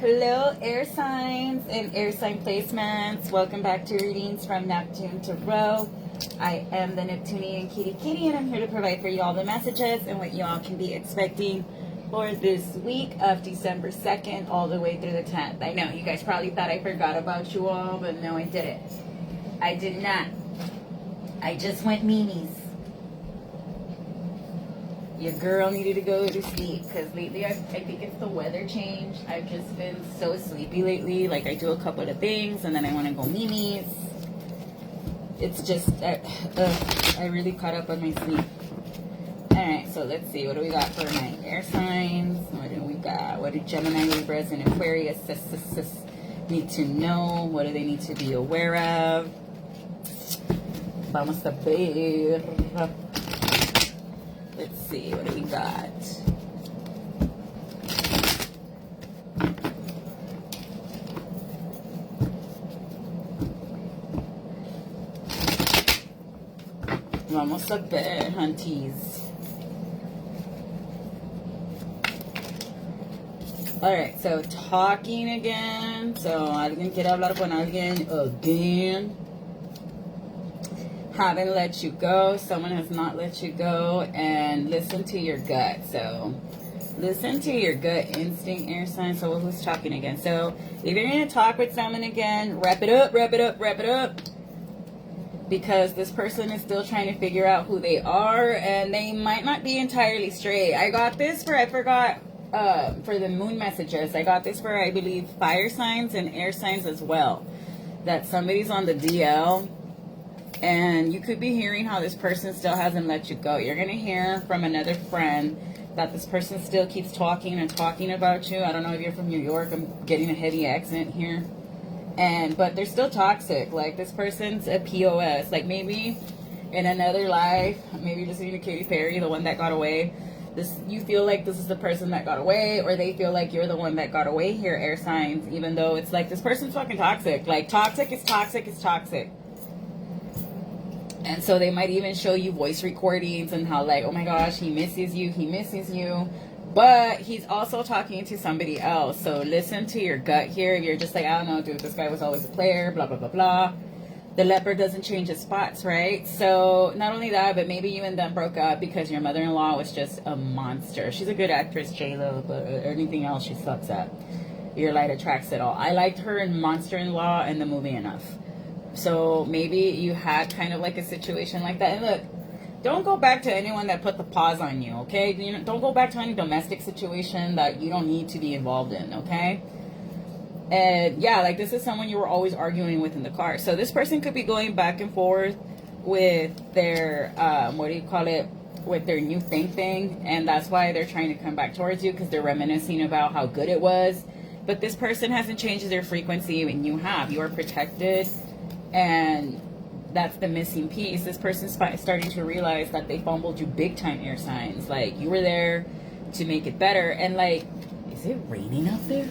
Hello, air signs and air sign placements. Welcome back to Readings from Neptune Tarot. I am the Neptunian Kitty Kitty, and I'm here to provide for you all the messages and what you all can be expecting for this week of December 2nd all the way through the 10th. I know, you guys probably thought I forgot about you all, but no, I didn't. I did not. I just went memes. Your girl needed to go to sleep because lately I think it's the weather change. I've just been so sleepy lately. Like, I do a couple of things and then I want to go memes. It's just, I really caught up on my sleep. Alright, so let's see. What do we got for my air signs? What do we got? What do Gemini, Libras, and Aquarius need to know? What do they need to be aware of? Vamos a ver. Let's see, what do we got? Vamos a ver, hunties. Alright, so talking again. So, alguien quiere hablar con alguien again. Haven't let you go. Someone has not let you go. And listen to your gut. So listen to your gut instinct, air sign. So who's talking again? So if you're going to talk with someone again, wrap it up, wrap it up, wrap it up. Because this person is still trying to figure out who they are. And they might not be entirely straight. I got this for, I forgot, for the moon messages. I got this for, I believe, fire signs and air signs as well. That somebody's on the DL. And you could be hearing how this person still hasn't let you go. You're going to hear from another friend that this person still keeps talking and talking about you. I don't know if you're from New York. I'm getting a heavy accent here. But they're still toxic. Like, this person's a POS. Like, maybe in another life, maybe just listening to Katy Perry, the one that got away. You feel like this is the person that got away, or they feel like you're the one that got away here, air signs. Even though it's like, this person's fucking toxic. Like, toxic is toxic is toxic. And so they might even show you voice recordings and how, like, oh my gosh, he misses you. But he's also talking to somebody else. So listen to your gut here. If you're just like, I don't know, dude, this guy was always a player, blah, blah, blah, blah. The leopard doesn't change his spots, right? So not only that, but maybe you and them broke up because your mother-in-law was just a monster. She's a good actress, J-Lo, but anything else she sucks at. Your light attracts it all. I liked her in Monster-in-Law and the movie enough. So maybe you had kind of like a situation like that. And look, don't go back to anyone that put the pause on you, okay? Don't go back to any domestic situation that you don't need to be involved in, okay? And yeah, like, this is someone you were always arguing with in the car. So this person could be going back and forth with their, with their new thing. And that's why they're trying to come back towards you, because they're reminiscing about how good it was. But this person hasn't changed their frequency, and you have. You are protected. And that's the missing piece. This person's starting to realize that they fumbled you big time, air signs. Like, you were there to make it better. And, like, is it raining out there?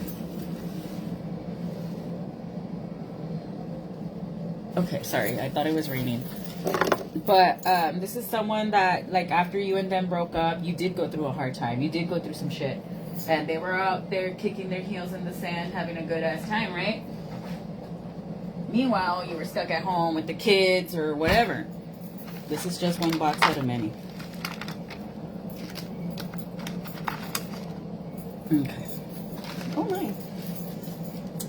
Okay, sorry. I thought it was raining. But this is someone that, like, after you and them broke up, you did go through a hard time. You did go through some shit. And they were out there kicking their heels in the sand, having a good-ass time, right? Meanwhile, you were stuck at home with the kids or whatever. This is just one box out of many. Okay. Oh, nice.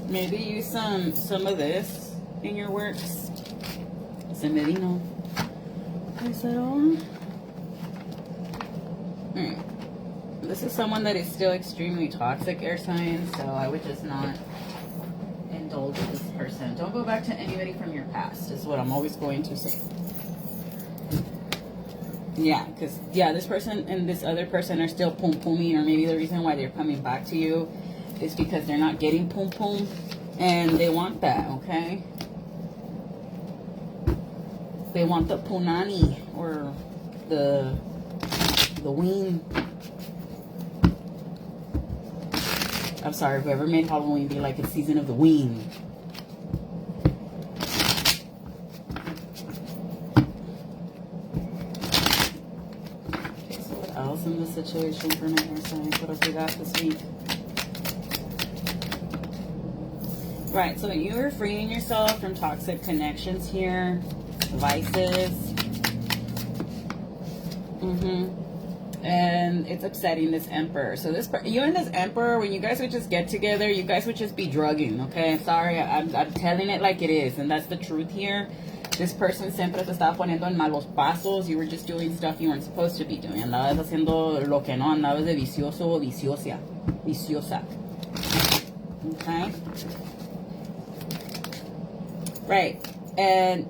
Maybe use some of this in your works. Semerino. Is that all? This is someone that is still extremely toxic, air signs, so I would just not indulge with this person. Don't go back to anybody from your past, is what I'm always going to say. Yeah, because, yeah, this person and this other person are still pum-pumming, or maybe the reason why they're coming back to you is because they're not getting pum-pum, and they want that, okay? They want the punani, or the ween. I'm sorry, whoever made Halloween be like, it's season of the ween. Okay, so what else in this situation for my air signs? What else we got this week? Right, so you're freeing yourself from toxic connections here, vices. And it's upsetting this Emperor. So you and this Emperor, when you guys would just get together, you guys would just be drugging, okay? Sorry, I'm telling it like it is, and that's the truth here. This person siempre se estaba poniendo en malos pasos. You were just doing stuff you weren't supposed to be doing. Andabas haciendo lo que no, andabas de vicioso o viciosa. Okay? Right. And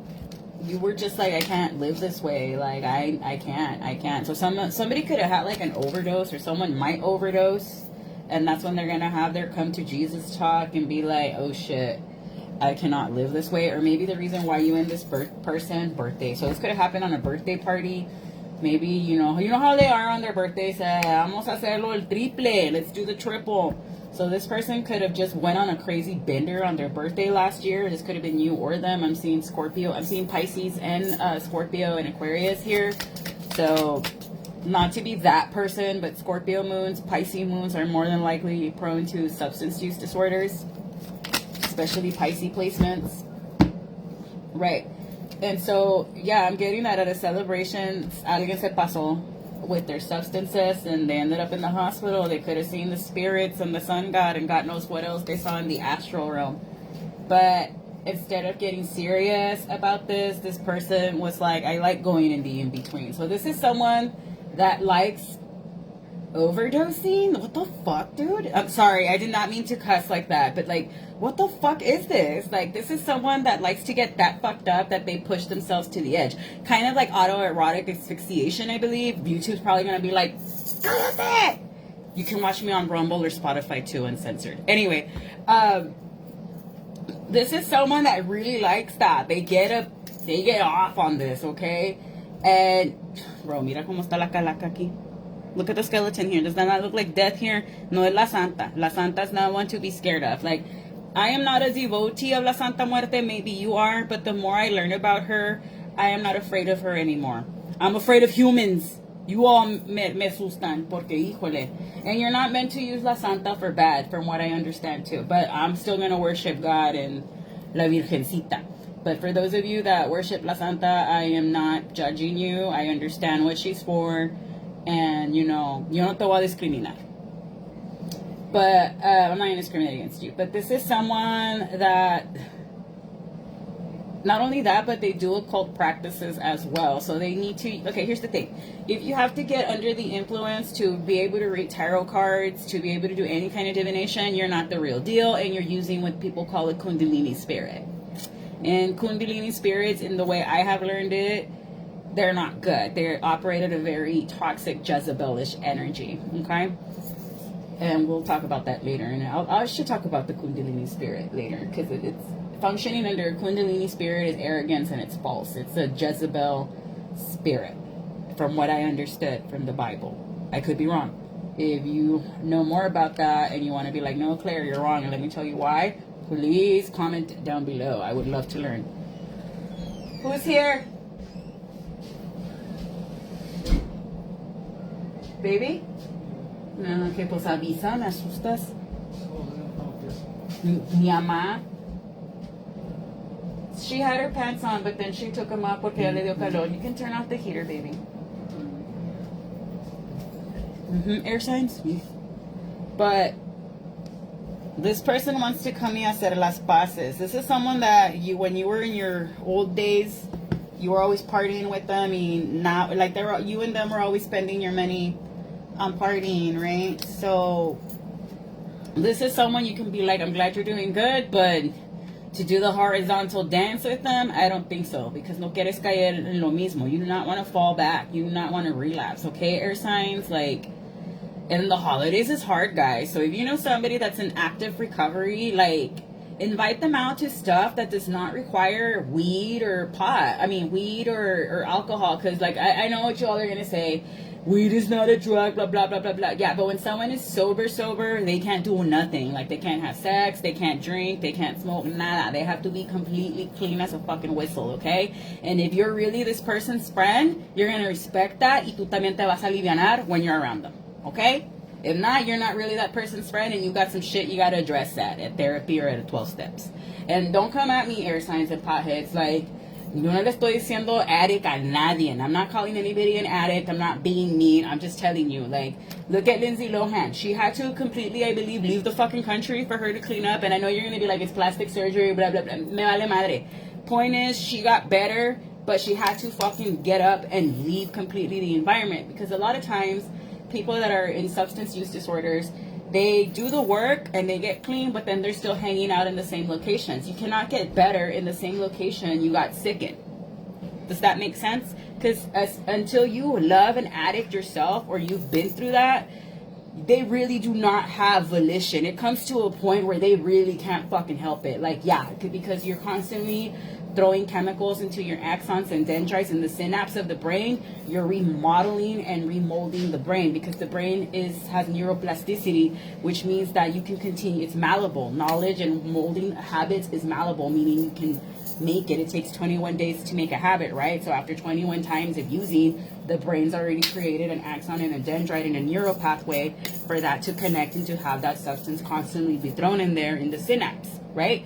you were just like, I can't live this way. Like, I can't. So somebody could have had like an overdose, or someone might overdose. And that's when they're going to have their come to Jesus talk and be like, oh shit, I cannot live this way. Or maybe the reason why you and this birthday. So this could have happened on a birthday party. Maybe, you know how they are on their birthdays. Vamos a hacerlo el triple. Let's do the triple. So this person could have just went on a crazy bender on their birthday last year. This could have been you or them. I'm seeing Scorpio. I'm seeing Pisces and Scorpio and Aquarius here. So not to be that person, but Scorpio moons, Pisces moons are more than likely prone to substance use disorders, especially Pisces placements. Right. And so, yeah, I'm getting that at a celebration, alguien se pasó with their substances and they ended up in the hospital. They could have seen the spirits and the sun god and God knows what else they saw in the astral realm. But instead of getting serious about this person was like, I like going in the in-between. So this is someone that likes overdosing. What the fuck, dude? I'm sorry, I did not mean to cuss like that, but like, what the fuck is this? Like, this is someone that likes to get that fucked up that they push themselves to the edge. Kind of like autoerotic asphyxiation, I believe. YouTube's probably gonna be like, stop it! You can watch me on Rumble or Spotify too, uncensored. Anyway, this is someone that really likes that. They get off on this, okay? And, bro, mira cómo está la calaca aquí. Look at the skeleton here. Does that not look like death here? No es la Santa. La Santa is not one to be scared of. Like, I am not a devotee of la Santa Muerte. Maybe you are. But the more I learn about her, I am not afraid of her anymore. I'm afraid of humans. You all me asustan. Porque, híjole. And you're not meant to use la Santa for bad, from what I understand too. But I'm still going to worship God and la Virgencita. But for those of you that worship la Santa, I am not judging you. I understand what she's for. And, you know, yo no te voy a discriminar. But I'm not going to discriminate against you. But this is someone that, not only that, but they do occult practices as well. So they need to, okay, here's the thing. If you have to get under the influence to be able to read tarot cards, to be able to do any kind of divination, you're not the real deal. And you're using what people call a Kundalini spirit. And Kundalini spirits, in the way I have learned it, they're not good. They operate at a very toxic, Jezebelish energy, okay? And we'll talk about that later. And I should talk about the Kundalini spirit later, because it's functioning under Kundalini spirit is arrogance and it's false. It's a Jezebel spirit, from what I understood from the Bible. I could be wrong. If you know more about that and you want to be like, no, Claire, you're wrong, and let me tell you why, please comment down below. I would love to learn. Who's here? Baby? No, que pues avisa, me asustas. Mi mamá. She had her pants on, but then she took them off porque ya le dio calor. You can turn off the heater, baby. Air signs. But this person wants to come y hacer las paces. This is someone that when you were in your old days, you were always partying with them. I mean, now, like, you and them were always spending your money on partying, right? So this is someone you can be like, I'm glad you're doing good, but to do the horizontal dance with them, I don't think so, because no quieres caer en lo mismo. You do not want to fall back. You do not want to relapse, okay, air signs? Like, and the holidays is hard, guys. So if you know somebody that's in active recovery, like, invite them out to stuff that does not require weed or pot. I mean, weed or alcohol, because, like, I know what you all are going to say. Weed is not a drug, blah, blah, blah, blah, blah. Yeah, but when someone is sober, they can't do nothing. Like, they can't have sex, they can't drink, they can't smoke, nada. They have to be completely clean as a fucking whistle, okay? And if you're really this person's friend, you're going to respect that, y tú también te vas a alivianar when you're around them, okay? If not, you're not really that person's friend, and you got some shit you got to address that at therapy or at 12 steps. And don't come at me, air signs and potheads, like, yo no le estoy diciendo addict a nadie. And I'm not calling anybody an addict. I'm not being mean. I'm just telling you, like, look at Lindsay Lohan. She had to completely, I believe, leave the fucking country for her to clean up. And I know you're going to be like, it's plastic surgery, blah, blah, blah. Me vale madre. Point is, she got better, but she had to fucking get up and leave completely the environment. Because a lot of times, people that are in substance use disorders, they do the work and they get clean, but then they're still hanging out in the same locations. You cannot get better in the same location you got sick in. Does that make sense? Because until you love an addict yourself, or you've been through that, they really do not have volition. It comes to a point where they really can't fucking help it. Like, yeah, because you're constantly throwing chemicals into your axons and dendrites in the synapse of the brain. You're remodeling and remolding the brain, because the brain has neuroplasticity, which means that you can continue. It's malleable. Knowledge and molding habits is malleable, meaning you can make it. It takes 21 days to make a habit, right? So after 21 times of using, the brain's already created an axon and a dendrite and a neural pathway for that to connect and to have that substance constantly be thrown in there in the synapse, right?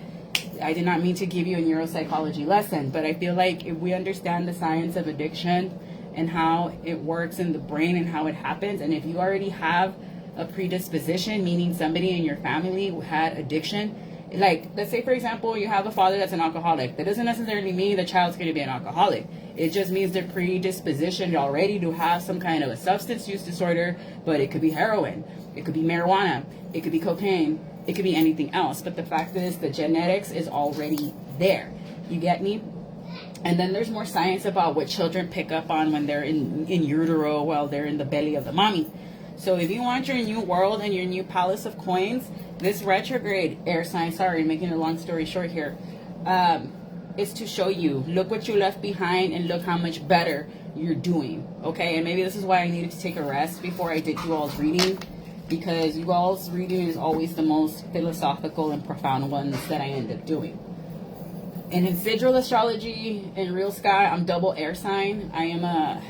I did not mean to give you a neuropsychology lesson, but I feel like if we understand the science of addiction and how it works in the brain and how it happens, and if you already have a predisposition, meaning somebody in your family who had addiction, like, let's say, for example, you have a father that's an alcoholic. That doesn't necessarily mean the child's going to be an alcoholic. It just means they're predispositioned already to have some kind of a substance use disorder, but it could be heroin, it could be marijuana, it could be cocaine, it could be anything else. But the fact is, the genetics is already there. You get me? And then there's more science about what children pick up on when they're in utero, while they're in the belly of the mommy. So if you want your new world and your new palace of coins, this retrograde air sign, sorry, making a long story short here, is to show you, look what you left behind and look how much better you're doing. Okay? And maybe this is why I needed to take a rest before I did you all's reading, because you all's reading is always the most philosophical and profound ones that I end up doing. And in Sigil astrology, in Real Sky, I'm double air sign. I am a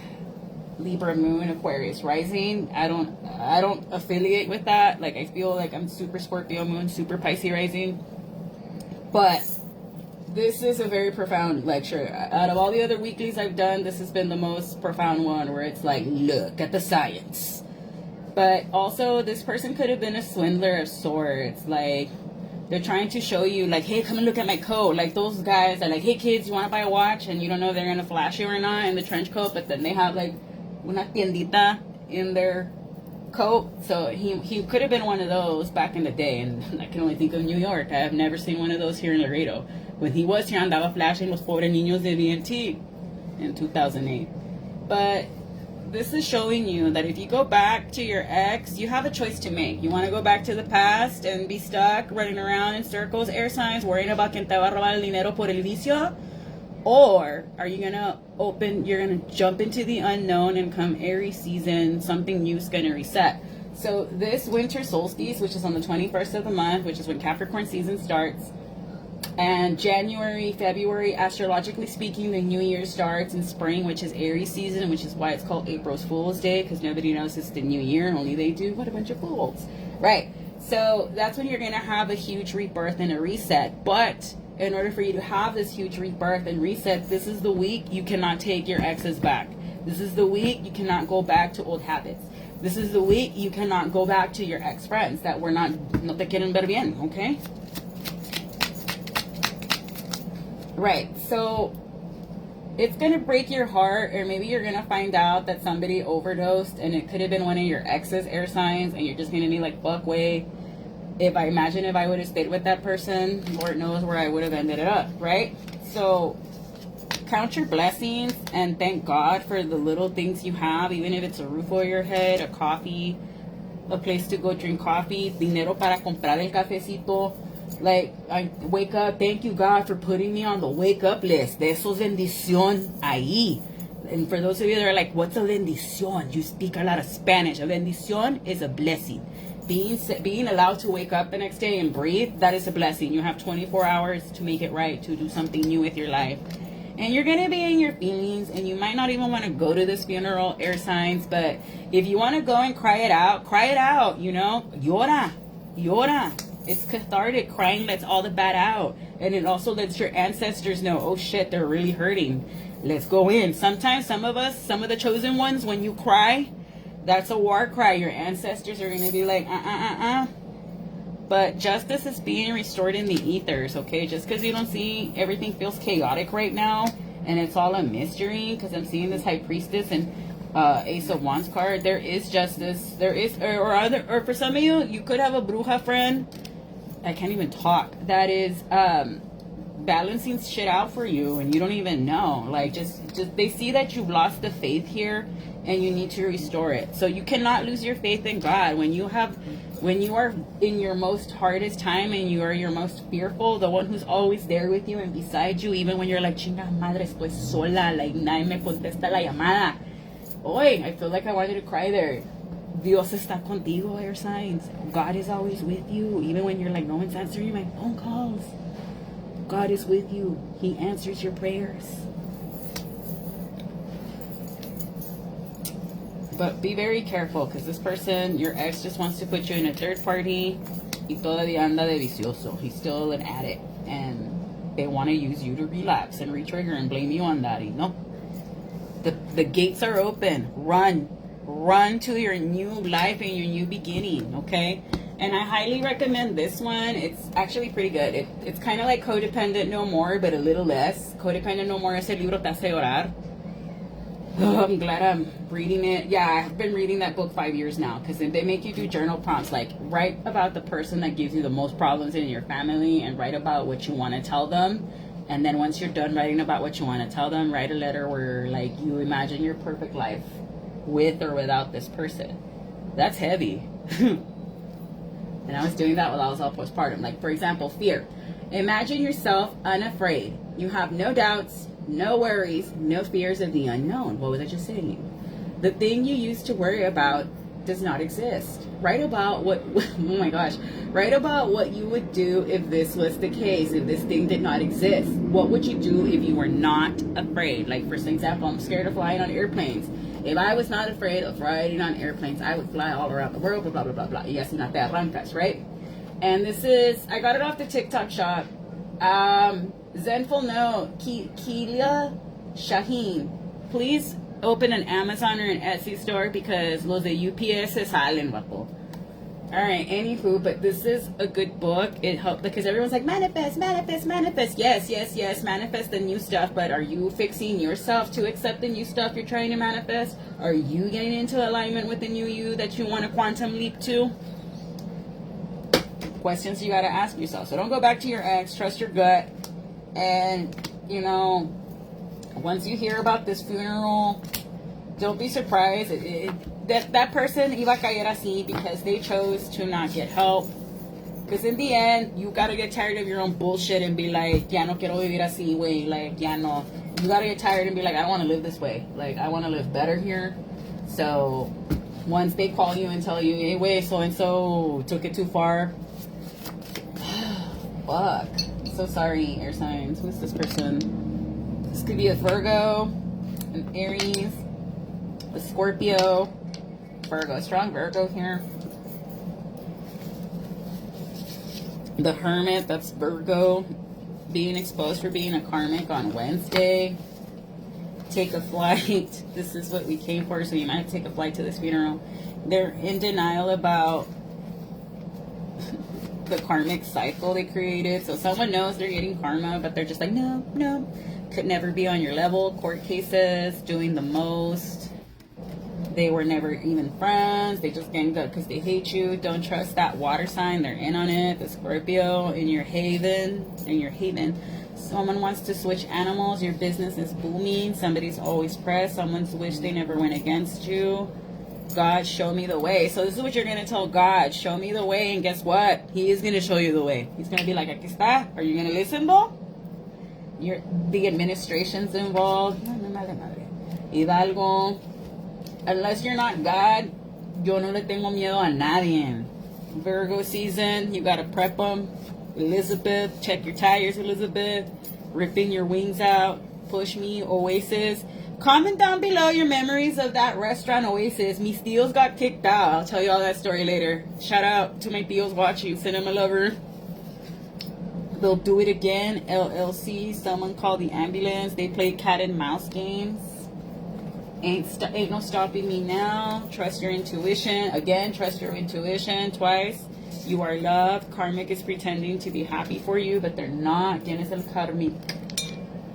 Libra moon, Aquarius rising. I don't affiliate with that. Like, I feel like I'm super Scorpio moon, super Pisces rising. But this is a very profound lecture. Out of all the other weeklies I've done, this has been the most profound one, where it's like, look at the science. But also, this person could have been a swindler of sorts. Like, they're trying to show you, like, hey, come and look at my coat. Like, those guys are like, hey, kids, you want to buy a watch? And you don't know if they're going to flash you or not in the trench coat. But then they have, like, una tiendita in their coat. So he could have been one of those back in the day. And I can only think of New York. I have never seen one of those here in Laredo. When he was here, andaba flashing los pobres niños de BNT in 2008. But this is showing you that if you go back to your ex, you have a choice to make. You want to go back to the past and be stuck running around in circles, air signs, worrying about quien te va a robar el dinero por el vicio? Or are you you're going to jump into the unknown, and come Aries season, something new is going to reset. So this winter solstice, which is on the 21st of the month, which is when Capricorn season starts, and January, February, astrologically speaking, the new year starts in spring, which is Aries season, which is why it's called April's Fool's Day, because nobody knows it's the new year, only they do. What a bunch of fools. Right. So that's when you're going to have a huge rebirth and a reset. But in order for you to have this huge rebirth and reset, this is the week you cannot take your exes back. This is the week you cannot go back to old habits. This is the week you cannot go back to your ex-friends that were no te quieren ver bien, okay? Right, so it's going to break your heart, or maybe you're going to find out that somebody overdosed and it could have been one of your ex's air signs, and you're just going to be like, fuck, way. If I would have stayed with that person, Lord knows where I would have ended up, right? So count your blessings and thank God for the little things you have, even if it's a roof over your head, a coffee, a place to go drink coffee, dinero para comprar el cafecito. Like, I wake up, thank you God for putting me on the wake up list. De eso es bendición ahí. And for those of you that are like, what's a bendición? You speak a lot of Spanish. A bendición is a blessing. Being allowed to wake up the next day and breathe, that is a blessing. You have 24 hours to make it right, to do something new with your life. And you're going to be in your feelings, and you might not even want to go to this funeral, air signs. But if you want to go and cry it out, you know. Llora. It's cathartic. Crying lets all the bad out. And it also lets your ancestors know, oh shit, they're really hurting. Let's go in. Sometimes some of the chosen ones, when you cry, that's a war cry. Your ancestors are going to be like, But justice is being restored in the ethers, okay? Just because you don't see, everything feels chaotic right now, and it's all a mystery, because I'm seeing this High Priestess and Ace of Wands card. There is justice. There is, or for some of you, you could have a bruja friend. I can't even talk. That is balancing shit out for you, and you don't even know. Like, just they see that you've lost the faith here, and you need to restore it. So you cannot lose your faith in God. When you are in your most hardest time and you are your most fearful, the one who's always there with you and beside you, even when you're like, chinga madre, estoy sola, like, nadie me contesta la llamada. Oy, I feel like I wanted to cry there. Dios está contigo, air signs. God is always with you, even when you're like, no one's answering my phone calls. God is with you. He answers your prayers. But be very careful, because this person, your ex, just wants to put you in a third party. Y todavía anda de vicioso. He's still an addict. And they want to use you to relapse and re-trigger and blame you on that. No. The gates are open. Run to your new life and your new beginning, okay? And I highly recommend this one. It's actually pretty good. It's kind of like Codependent No More, but a little less. Codependent No More, ese libro te hace llorar. Oh, I'm glad I'm reading it. Yeah, I've been reading that book 5 years now, because they make you do journal prompts, like write about the person that gives you the most problems in your family and write about what you want to tell them. And then once you're done writing about what you want to tell them, write a letter where, like, you imagine your perfect life with or without this person. That's heavy. And I was doing that while I was all postpartum. Like, for example, fear. Imagine yourself unafraid. You have no doubts, no worries, no fears of the unknown. What was I just saying? The thing you used to worry about does not exist. Write about what, oh my gosh, write about what you would do if this was the case, if this thing did not exist. What would you do if you were not afraid? Like, for example, I'm scared of flying on airplanes. If I was not afraid of riding on airplanes, I would fly all around the world, blah, blah, blah, blah. Y así no te arrancas, right? And this is, I got it off the TikTok shop. Zenful note, Kelia Shaheen, please open an Amazon or an Etsy store, because los de UPS se salen, guapo. Alright, anywho, but this is a good book. It helped, because everyone's like, manifest. Yes, manifest the new stuff, but are you fixing yourself to accept the new stuff you're trying to manifest? Are you getting into alignment with the new you that you want to quantum leap to? Questions you got to ask yourself. So don't go back to your ex, trust your gut, and, you know, once you hear about this funeral, don't be surprised. That person iba a caer así because they chose to not get help. Because in the end, you gotta get tired of your own bullshit and be like, ya no quiero vivir así, güey. Like, ya no. You gotta get tired and be like, I want to live this way. Like, I want to live better here. So, once they call you and tell you, hey, wait, so-and-so took it too far. Fuck. So sorry, air signs. Who's this person? This could be a Virgo, an Aries, a Scorpio, Virgo, strong Virgo here. The Hermit, that's Virgo, being exposed for being a karmic on Wednesday. Take a flight. This is what we came for, so you might take a flight to this funeral. They're in denial about the karmic cycle they created. So someone knows they're getting karma, but they're just like, no, could never be on your level. Court cases, doing the most. They were never even friends. They just ganged up because they hate you. Don't trust that water sign. They're in on it. The Scorpio in your haven. Someone wants to switch animals. Your business is booming. Somebody's always pressed. Someone's wished they never went against you. God, show me the way. So this is what you're going to tell God. Show me the way. And guess what? He is going to show you the way. He's going to be like, aquí está. Are you going to listen, though? The administration's involved. Hidalgo. Unless you're not God, yo no le tengo miedo a nadie. Virgo season, you got to prep them. Elizabeth, check your tires, Elizabeth. Ripping your wings out. Push Me, Oasis. Comment down below your memories of that restaurant Oasis. Mis tios got kicked out. I'll tell you all that story later. Shout out to my tios watching. Cinema Lover. They'll Do It Again. LLC. Someone Called the Ambulance. They played cat and mouse games. Ain't No Stopping Me Now. Trust Your Intuition. Again, trust your intuition twice. You Are Loved. Karmic is pretending to be happy for you, but they're not. ¿Quién es el karmic?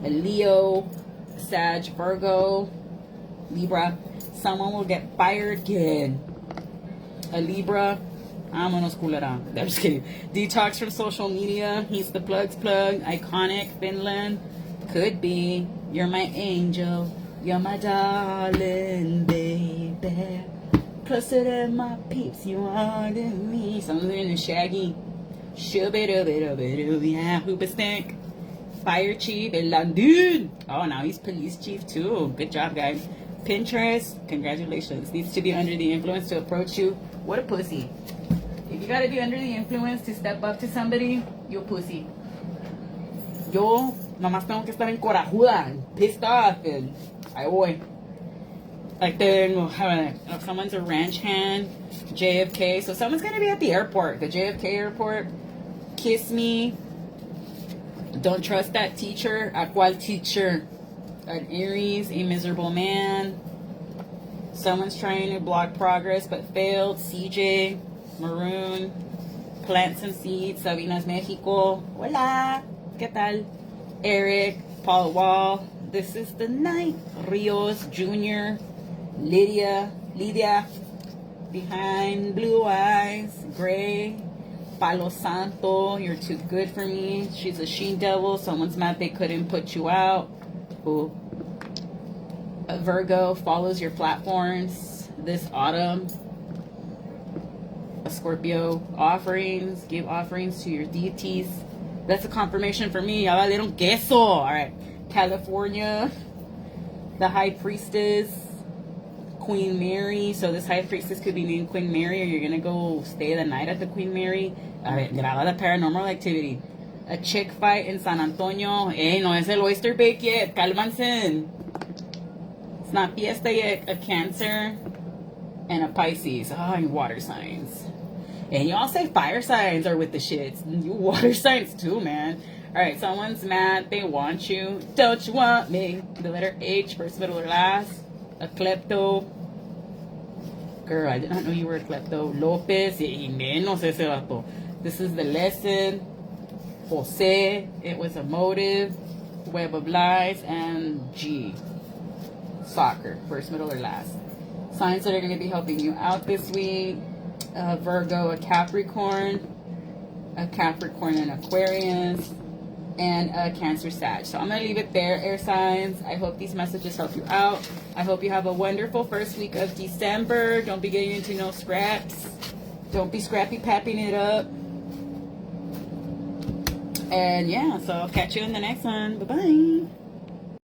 A Leo. Sag, Virgo, Libra. Someone will get fired. Good. A Libra. Vámonos, culera. I'm just kidding. Detox from social media. He's the plug's plug. Iconic. Finland. Could be. You're my angel. You're my darling, baby. Closer than my peeps, you are to me. Someone's in the Shaggy. Shoo-be-doo-be-doo-be-doo. Yeah, Hoobastank. Fire Chief, El Landun. Oh, now he's police chief too. Good job, guys. Pinterest, congratulations. Needs to be under the influence to approach you. What a pussy. If you gotta be under the influence to step up to somebody, you're pussy. Yo, nomás tengo que estar encorajuda, pissed off, and I voy. Like if someone's a ranch hand, JFK. So someone's gonna be at the airport, the JFK airport. Kiss Me. Don't trust that teacher. ¿A cuál teacher? An Aries, a miserable man. Someone's trying to block progress but failed. CJ, Maroon, Plant Some Seeds, Sabinas Mexico. Hola, ¿qué tal? Eric, Paul Wall. This is the Night. Rios Jr., Lydia, Behind Blue Eyes, Gray. Palo Santo, You're Too Good For Me. She's a she-devil. Someone's mad they couldn't put you out. Ooh. A Virgo follows your platforms this autumn. A Scorpio, offerings. Give offerings to your deities. That's a confirmation for me. Ya valieron queso. All right. California. The High Priestess. Queen Mary. So this High Priestess could be named Queen Mary, or you're going to go stay the night at the Queen Mary. A ver, graba the Paranormal Activity. A chick fight in San Antonio. Hey, no es el oyster bake yet. Cálmanse. It's not fiesta yet. A Cancer. And a Pisces. Oh, and water signs. And y'all say fire signs are with the shits. You water signs too, man. Alright, someone's mad. They want you. Don't you want me? The letter H, first, middle, or last. A klepto. Girl, I did not know you were a klepto. Lopez. Y menos ese vato. This is the lesson. Jose. It was a motive. Web of Lies. And G. Soccer. First, middle, or last. Signs that are going to be helping you out this week. Virgo, a Capricorn. A Capricorn and Aquarius. And a Cancer Sag. So I'm going to leave it there, air signs. I hope these messages help you out. I hope you have a wonderful first week of December. Don't be getting into no scraps. Don't be scrappy papping it up. And yeah, so I'll catch you in the next one. Bye-bye.